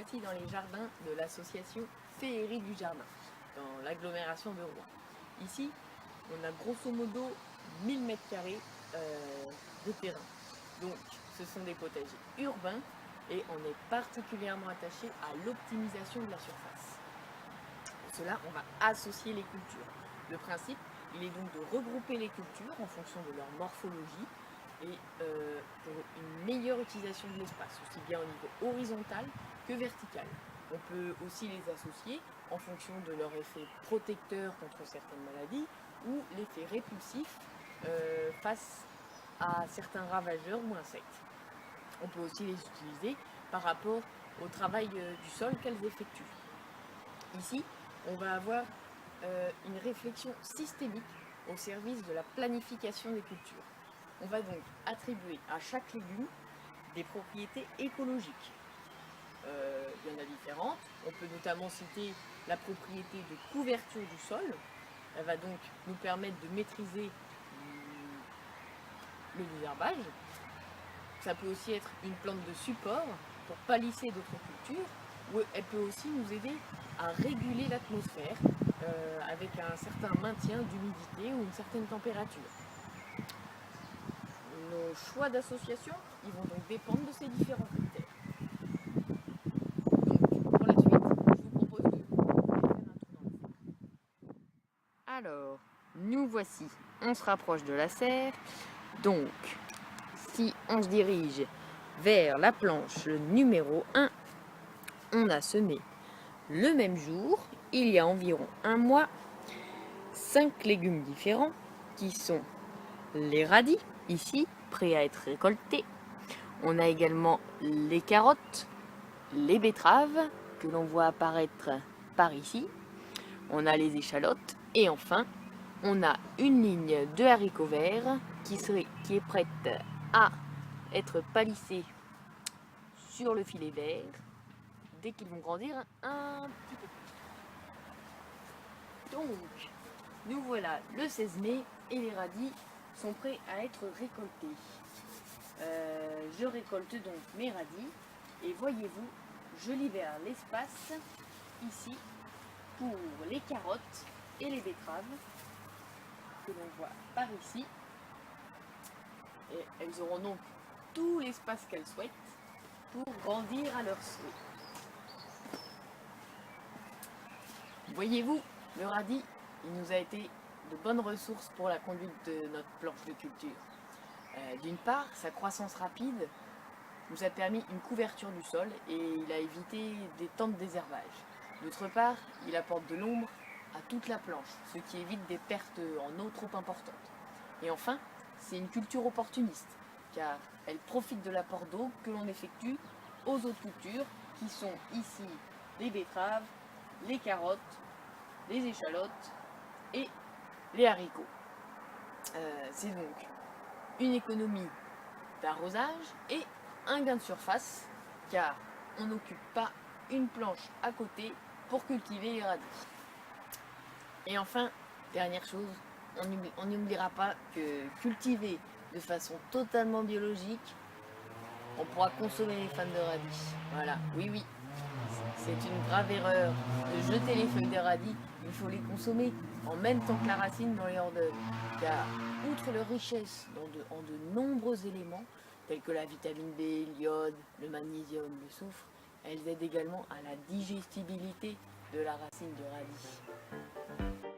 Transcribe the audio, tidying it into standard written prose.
voici dans les jardins de l'association Féerie du Jardin, dans l'agglomération de Rouen. Ici, on a grosso modo 1000 m² de terrain. Donc, ce sont des potagers urbains et on est particulièrement attaché à l'optimisation de la surface. Pour cela, on va associer les cultures. Le principe, il est donc de regrouper les cultures en fonction de leur morphologie et pour une meilleure utilisation de l'espace, aussi bien au niveau horizontal que vertical. On peut aussi les associer en fonction de leur effet protecteur contre certaines maladies ou l'effet répulsif face à certains ravageurs ou insectes. On peut aussi les utiliser par rapport au travail du sol qu'elles effectuent. Ici, on va avoir une réflexion systémique au service de la planification des cultures. On va donc attribuer à chaque légume des propriétés écologiques. Il y en a différentes. On peut notamment citer la propriété de couverture du sol. Elle va donc nous permettre de maîtriser le désherbage. Ça peut aussi être une plante de support pour palisser d'autres cultures, ou elle peut aussi nous aider à réguler l'atmosphère avec un certain maintien d'humidité ou une certaine température. Nos choix d'association, ils vont donc dépendre de ces différents critères. Donc, pour la suite, je vous propose de faire un tour dans le serre. Alors, nous voici, on se rapproche de la serre. Donc, si on se dirige vers la planche numéro 1, on a semé le même jour, il y a environ un mois, 5 légumes différents qui sont les radis, ici, prêts à être récoltés. On a également les carottes, les betteraves, que l'on voit apparaître par ici. On a les échalotes et enfin, on a une ligne de haricots verts qui est prête à être palissée sur le filet vert dès qu'ils vont grandir un petit peu plus. Donc, nous voilà le 16 mai et les radis sont prêts à être récoltés. Je récolte donc mes radis et voyez-vous, je libère l'espace ici pour les carottes et les betteraves que l'on voit par ici. Et elles auront donc tout l'espace qu'elles souhaitent pour grandir à leur souhait. Voyez-vous, le radis, il nous a été de bonnes ressources pour la conduite de notre planche de culture. D'une part, sa croissance rapide nous a permis une couverture du sol et il a évité des temps de désherbage. D'autre part, il apporte de l'ombre à toute la planche, ce qui évite des pertes en eau trop importantes. Et enfin, c'est une culture opportuniste, car elle profite de l'apport d'eau que l'on effectue aux autres cultures, qui sont ici les betteraves, les carottes, les échalotes et les haricots. C'est donc une économie d'arrosage et un gain de surface, car on n'occupe pas une planche à côté pour cultiver les radis. Et enfin, dernière chose, on n'oubliera pas que cultiver de façon totalement biologique, on pourra consommer les fans de radis. Voilà, oui, c'est une grave erreur de jeter les feuilles de radis, il faut les consommer en même temps que la racine dans les hors-d'œuvre. Car, outre leur richesse en de nombreux éléments, tels que la vitamine B, l'iode, le magnésium, le soufre, elles aident également à la digestibilité de la racine de radis.